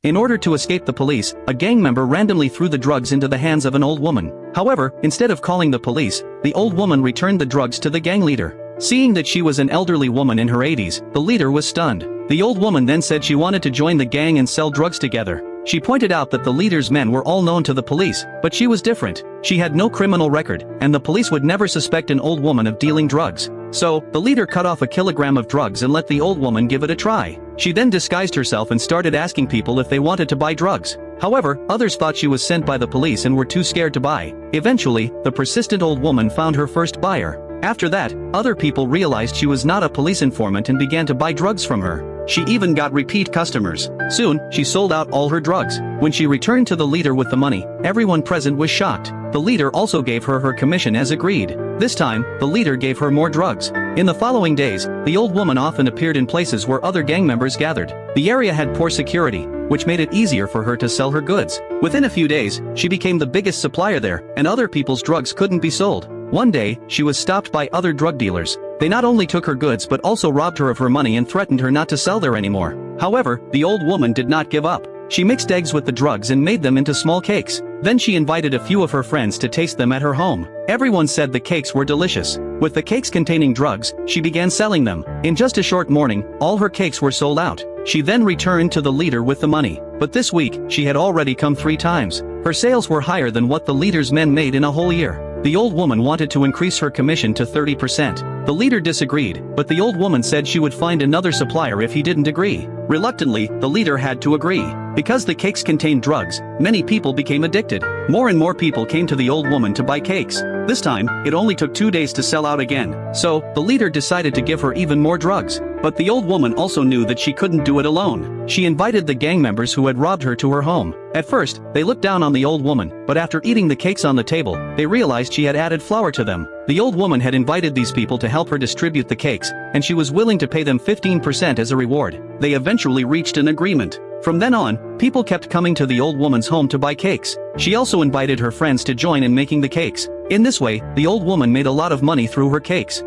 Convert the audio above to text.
In order to escape the police, a gang member randomly threw the drugs into the hands of an old woman. However, instead of calling the police, the old woman returned the drugs to the gang leader. Seeing that she was an elderly woman in her 80s, the leader was stunned. The old woman then said she wanted to join the gang and sell drugs together. She pointed out that the leader's men were all known to the police, but she was different. She had no criminal record, and the police would never suspect an old woman of dealing drugs. So, the leader cut off a kilogram of drugs and let the old woman give it a try. She then disguised herself and started asking people if they wanted to buy drugs. However, others thought she was sent by the police and were too scared to buy. Eventually, the persistent old woman found her first buyer. After that, other people realized she was not a police informant and began to buy drugs from her. She even got repeat customers. Soon, she sold out all her drugs. When she returned to the leader with the money, everyone present was shocked. The leader also gave her her commission as agreed. This time, the leader gave her more drugs. In the following days, the old woman often appeared in places where other gang members gathered. The area had poor security, which made it easier for her to sell her goods. Within a few days, she became the biggest supplier there, and other people's drugs couldn't be sold. One day, she was stopped by other drug dealers. They not only took her goods but also robbed her of her money and threatened her not to sell there anymore. However, the old woman did not give up. She mixed eggs with the drugs and made them into small cakes. Then she invited a few of her friends to taste them at her home. Everyone said the cakes were delicious. With the cakes containing drugs, she began selling them. In just a short morning, all her cakes were sold out. She then returned to the leader with the money. But this week, she had already come 3 times. Her sales were higher than what the leader's men made in a whole year. The old woman wanted to increase her commission to 30%. The leader disagreed, but the old woman said she would find another supplier if he didn't agree. Reluctantly, the leader had to agree. Because the cakes contained drugs, many people became addicted. More and more people came to the old woman to buy cakes. This time, it only took 2 days to sell out again. So, the leader decided to give her even more drugs. But the old woman also knew that she couldn't do it alone. She invited the gang members who had robbed her to her home. At first, they looked down on the old woman, but after eating the cakes on the table, they realized she had added flour to them. The old woman had invited these people to help her distribute the cakes, and she was willing to pay them 15% as a reward. They eventually reached an agreement. From then on, people kept coming to the old woman's home to buy cakes. She also invited her friends to join in making the cakes. In this way, the old woman made a lot of money through her cakes.